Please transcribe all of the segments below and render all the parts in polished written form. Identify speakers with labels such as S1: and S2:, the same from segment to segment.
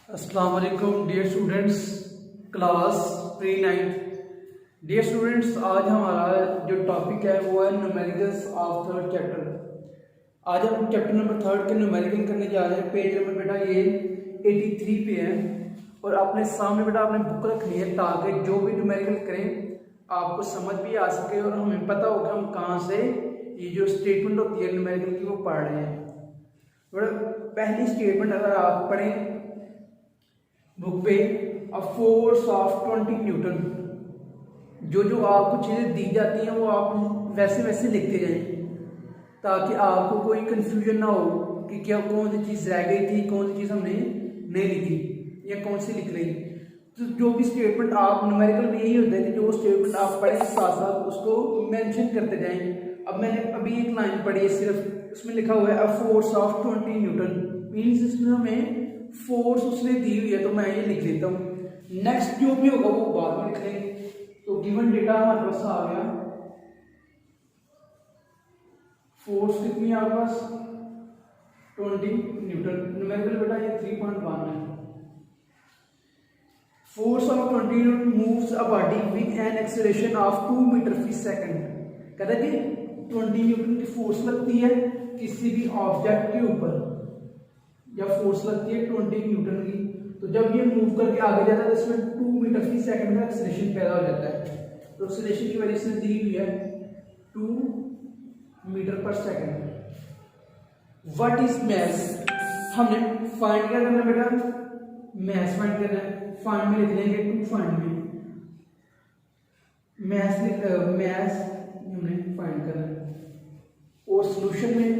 S1: अस्सलाम वालेकुम dear students, class pre ninth. Dear students, आज हमारा जो टॉपिक है वो है न्यूमेरिकल्स ऑफ थर्ड चैप्टर। आज हम चैप्टर नंबर थर्ड के न्यूमेरिकल करने जा रहे हैं। पेज नंबर बेटा ये 83 पे है और अपने सामने बेटा आपने बुक रखनी है ताकि जो भी न्यूमेरिकल करें आपको समझ भी आ सके और हमें पता हो कि हम कहाँ से ये जो स्टेटमेंट होती है न्यूमेरिकल की वो पढ़ रहे हैं। बेटा पहली स्टेटमेंट अगर आप पढ़ें बुक पे, अ फोर्स ऑफ 20 न्यूटन, जो आपको चीज़ें दी जाती हैं वो आप वैसे वैसे लिखते जाएं ताकि आपको कोई कंफ्यूजन ना हो कि क्या कौन सी चीज़ रह गई थी, कौन सी चीज़ हमने नहीं लिखी या कौन सी लिख रही। तो जो भी स्टेटमेंट आप न्यूमेरिकल में यही होता है कि जो स्टेटमेंट आप पढ़े साथ साथ उसको मेंशन करते जाएं। अब मैंने अभी एक लाइन पढ़ी है सिर्फ, उसमें लिखा हुआ है a force of 20 Newton, means इसमें हमें फोर्स उसने दी हुई है तो मैं ये लिख लेता हूँ। नेक्स्ट जो भी होगा वो बाद में लिख लेंगे। तो गिवन डेटा हमारे पास आ गया, फोर्स कितनी है आपके पास 20 न्यूटन। न्यूमेरिकल बेटा ये 3.1 है। Force of 20 newton moves a body with an acceleration of 2 metre fee second. कहता है कि 20 न्यूटन की फोर्स लगती है किसी भी ऑब्जेक्ट के ऊपर, या फोर्स लगती है 20 न्यूटन की, तो जब ये मूव करके आगे जाता है तो इसमें 2 मीटर फी सेकंड का एक्सेलरेशन पैदा हो जाता है। तो एक्सेलरेशन की वैल्यू से दी हुई है 2 मीटर पर सेकंड। व्हाट इज मैस, हमने फाइंड क्या करना है बेटा, मैस फाइंड करना है। फाइंड में लिख लेंगे 2, फाइंड में मैस हमने फाइंड करना है और सॉल्यूशन में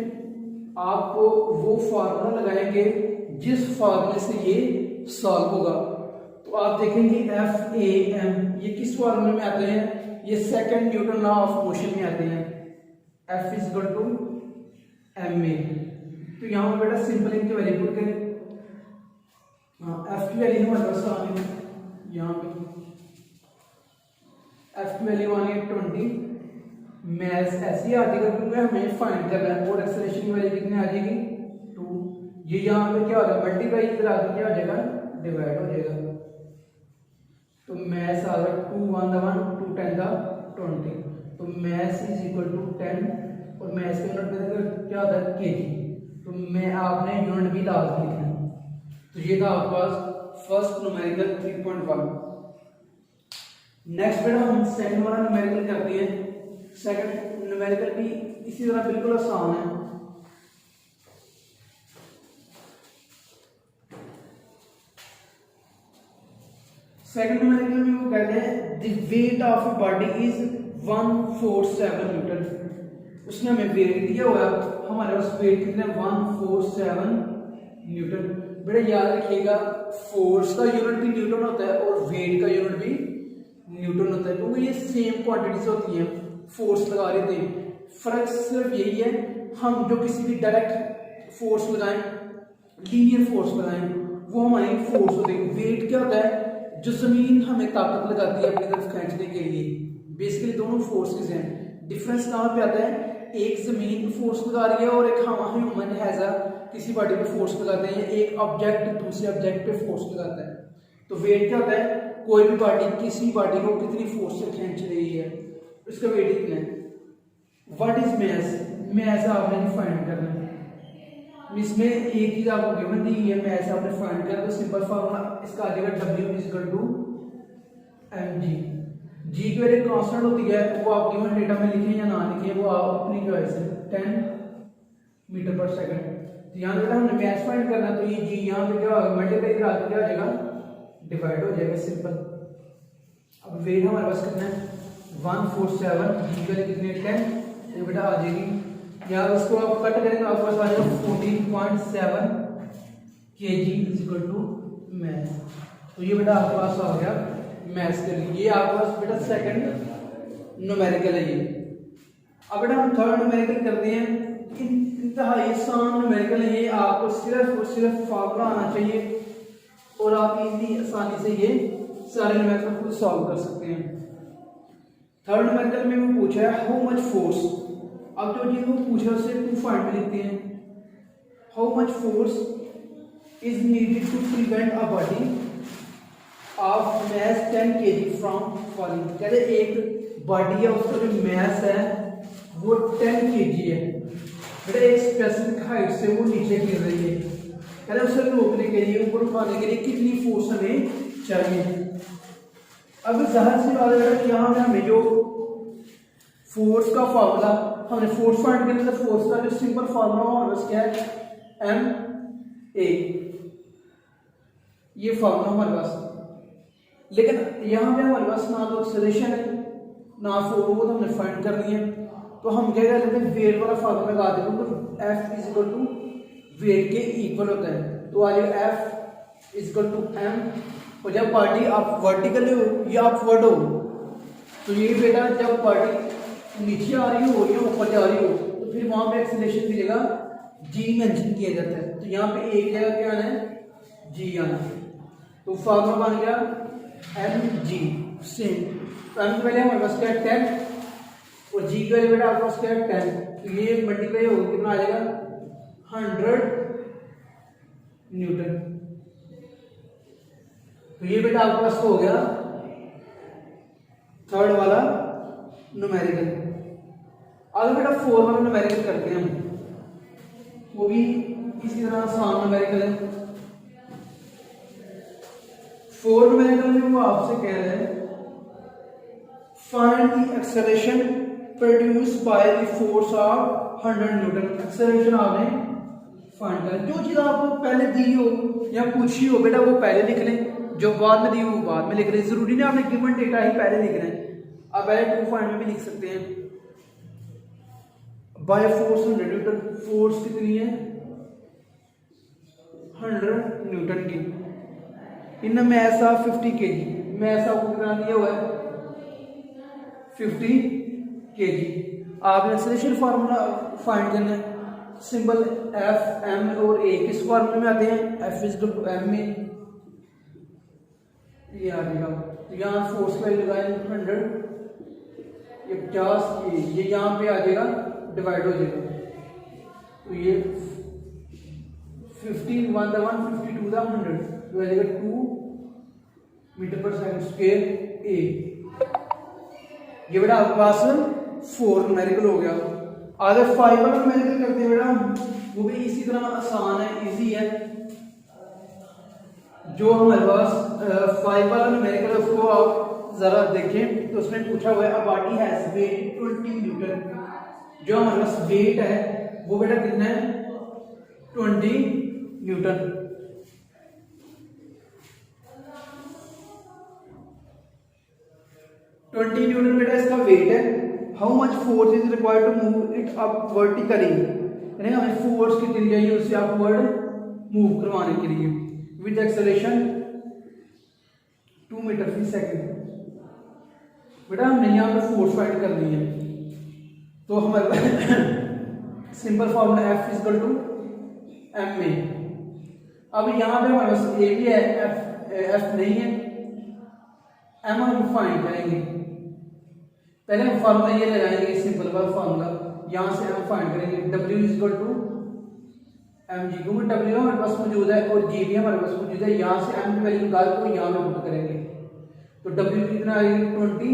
S1: आपको वो फार्मूला लगाएंगे जिस फार्मूले से ये सॉल्व होगा। तो आप देखेंगे FAM, ये किस फार्मूले में आते हैं, ये second Newton law of motion में आते हैं। F = ma। तो यहाँ पर बेटा सिंपल इनकी वैल्यू पुट करें। F की वैल्यू हमारे पास आ गई, यहाँ पे F की वैल्यू आ गई 20, मैस ऐसी आ जाएगा क्योंकि हमें फाइंड करना है। और एक्सेलरेशन की वैल्यू कितनी आ जाएगी 2। ये यहाँ पे क्या हो रहा है मल्टीप्लाई, इधर आगे क्या हो जाएगा डिवाइड हो जाएगा। तो मैस आ रहा 2 1 1 2 10 20। तो मैस = 10 और मैस के यूनिट में क्या होता है kg। तो मैं आपने यूनिट भी लास्ट लिखना है। तो ये था आपके पास फर्स्ट न्यूमेरिकल 3.1। नेक्स्ट बेटा हम सेकंड वाला न्यूमेरिकल करते हैं। सेकंड न्यूमेरिकल भी इसी तरह बिल्कुल आसान है। सेकंड न्यूमेरिकल में वो कहते हैं the weight of a body is 147 Newton. उसने हमें वेट दिया हुआ है, हमारे पास वेट कितना है 147 न्यूटन। बेटा याद रखिएगा फोर्स का यूनिट भी न्यूटन होता है और वेट का यूनिट भी न्यूटन होता है क्योंकि ये सेम क्वांटिटीज होती हैं। फोर्स लगा रहे थे, फर्क सिर्फ यही है हम जो किसी भी डायरेक्ट फोर्स लगाएं, लीनियर फोर्स लगाएं, वो हमारी फोर्स होती है। वेट क्या होता है, जो जमीन हमें ताकत लगाती है अपनी तरफ खींचने के लिए। बेसिकली दोनों फोर्सेस हैं। डिफरेंस कहाँ पे आता है, एक जमीन फोर्स लगा रही है और एक ह्यूमन हैजा किसी बॉडी पे फोर्स लगाते हैं, एक ऑब्जेक्ट दूसरे ऑब्जेक्ट पे फोर्स लगाता है। तो वेट क्या होता है, कोई भी बॉडी किसी बॉडी को कितनी फोर्स से खींच रही है, इसका वेट इतना है। व्हाट इज मैस, मैस आपने फाइंड करना है। इसमें एक चीज आपको गिवन दी है, मैस आपने फाइंड किया तो सिंपल फार्मूला इसका आ जाएगा W = mg। जी की वैल्यू कांस्टेंट होती है, वो आप गिवन डेटा में लिखें या ना लिखें वो आप अपनी चॉइस है, 10 मीटर पर सेकंड। तो यहाँ पे हमने मैस फाइंड करना तो ये जी यहाँ पे क्या होगा मल्टीप्लाई करा के क्या हो जाएगा डिवाइड हो जाएगा, सिंपल। अब वेट हमारे पास कितना है 147, जी की वैल्यू कितनी है 10, ये बेटा आ जाएगी। या उसको आप कट करेंगे आपके पास आ जाएगा 14.7 kg = मैस। तो ये बेटा आपके पास आ गया मैस के लिए। ये आपके पास बेटा सेकंड न्यूमेरिकल है ये। अब बेटा हम थर्ड न्यूमेरिकल करते हैं। इंतहाई आसान न्यूमेरिकल है ये, आपको सिर्फ और सिर्फ फार्मूला आना चाहिए और आप इतनी आसानी से ये सारे न्यूमेरिकल को सॉल्व कर सकते हैं। थर्ड न्यूमेरिकल में वो पूछा है हाउ मच फोर्स। अब जो चीज वो पूछा है उससे 2 फाइंड में लिखते हैं। How much force is needed to prevent a body of mass 10 kg from falling. कहते एक बॉडी है उसका जो मैस है वो 10 kg है, बेटा एक स्पेसिफिक हाइट से वो नीचे गिर रही है। कहते उसे रोकने के लिए, ऊपर उठाने के लिए कितनी फोर्स हमें चाहिए। अब जाहिर सी बात है कि यहाँ पे हमें जो फोर्स का फार्मूला, हमने फोर्स फाइंड करना है, फोर्स का जो सिंपल फार्मूला हमारे पास क्या है, एम ए, ये फार्मूला हमारे पास। लेकिन यहाँ पे हमारे पास ना तो एक्सेलरेशन है ना फोर्स, वो तो हमने फाइंड करनी है। तो हम क्या कर लेते हैं, वेट वाला फार्मूला लगा देते हैं, तो f is equal to weight के इक्वल होता है। तो आ जाएगा f is equal to m, और जब पार्टी आप वर्टिकल हो या अपवर्ड हो, तो ये बेटा जब पार्टी नीचे आ रही हो या ऊपर जा रही हो तो फिर वहां पे एक्सेलरेशन की जगह जी मेंशन किया जाता है। तो यहाँ पे एक जगह क्या आना है, जी आना है। तो फार्मूला बन गया एम जी सेम। तो एम की वैल्यू हमारे पास क्या है 10, और जी की वैल्यू बेटा आपके पास क्या है 10। तो ये मल्टीप्लाई होगा कितना आ जाएगा 100 न्यूटन। तो ये बेटा आपके पास हो गया थर्ड वाला न्यूमेरिकल। आगे बेटा फोर वाला न्यूमेरिकल करते हैं हम, वो भी इसी तरह आसान न्यूमेरिकल है। फोर न्यूमेरिकल में वो आपसे कह रहे हैं find the acceleration produced by the force of 100 Newton. Acceleration आपने फाइंड करना, जो चीज आपको पहले दी हो या पूछी हो बेटा वो पहले लिख लें, जो बाद में दी हो बाद में लिख लें। जरूरी नहीं आपने गिवन डेटा ही पहले लिखना है, आप पहले टू फाइंड में भी लिख सकते हैं। बाय फोर्स 100 न्यूटन, फोर्स कितनी है 100 न्यूटन की, इन मैस ऑफ 50 kg, मैस आपको कितना दिया हुआ है 50 kg। आपने एक्सेलरेशन फार्मूला फाइंड करना है, सिंबल एफ एम और ए किस फार्मूले में आते हैं, f is equal to m में, ये आ जाएगा। तो यहाँ फोर्स वैल्यू लगाए 100, ये 50, ये यहाँ पे आ जाएगा डिवाइड हो जाएगा। तो ये 50 1 द 1 52 द 100, तो आ जाएगा 2 मीटर पर सेकंड स्क्वायर ए। ये बेटा आपके पास 4 न्यूमेरिकल हो गया। आगे 5 वाला न्यूमेरिकल करते हैं बेटा, वो भी इसी तरह आसान है, इजी है। जो हमारे पास 5 वाला न्यूमेरिकल है उसको आप जरा देखें, तो उसमें पूछा हुआ है a body has weight 20 newton. जो हमारे पास वेट है वो बेटा कितना है 20 न्यूटन। बेटा इसका वेट है। How much force is required to move it up vertically, यानी हमें फोर्स कितनी चाहिए उसे अपवर्ड मूव करवाने के लिए with acceleration 2 metre fee second. बेटा हमने यहाँ पे फोर्स फाइंड करनी है, तो हमारे simple formula F is equal to M A. अब यहाँ पे हमारे पास ए भी है, एफ नहीं है, एम हम फाइंड करेंगे। पहले हम फार्मूला ये लगाएंगे, सिंपल वाला फार्मूला, यहाँ से हम फाइंड करेंगे W is equal to M G, क्योंकि W हमारे पास मौजूद है और G भी हमारे पास मौजूद है। यहाँ से M की वैल्यू निकाल को यहाँ पे पुट करेंगे, तो W कितना आएगा 20,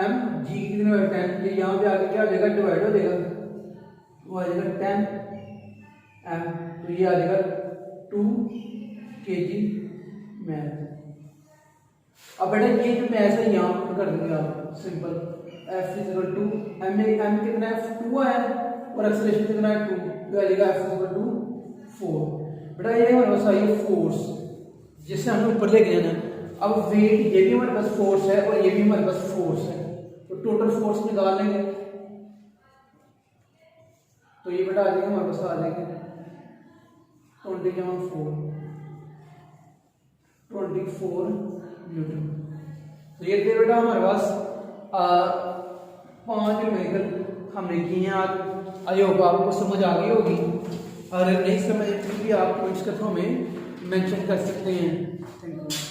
S1: M G कितना 10, ये यहाँ पे आगे क्या हो जाएगा डिवाइड हो जाएगा, वो आ जाएगा 10 M, तो ये आ जाएगा 2 kg मैथ। अब बेटा ये जो मैथ है यहाँ पुट कर देंगे आप, simple F is equal to M कितना है 2 है और एक्सेलरेशन कितना है 2, तो आ जाएगा F इज इक्वल टू 4। बेटा ये हमारे पास आई फोर्स जिससे हमें ऊपर लेके जाना है। अब वेट ये भी हमारे पास फोर्स है और ये भी हमारे पास फोर्स है, तो टोटल फोर्स निकाल लेंगे, तो ये बेटा आ जाएगा हमारे पास आ जाएगा 24 न्यूटन। तो ये थे बेटा हमारे पास 5 न्यूमेरिकल हमने किए हैं आज। आई होप आपको समझ आ गई होगी, अगर नहीं समझ फिर भी आप कमेंट्स के थ्रू में मेंशन कर सकते हैं। Thank you.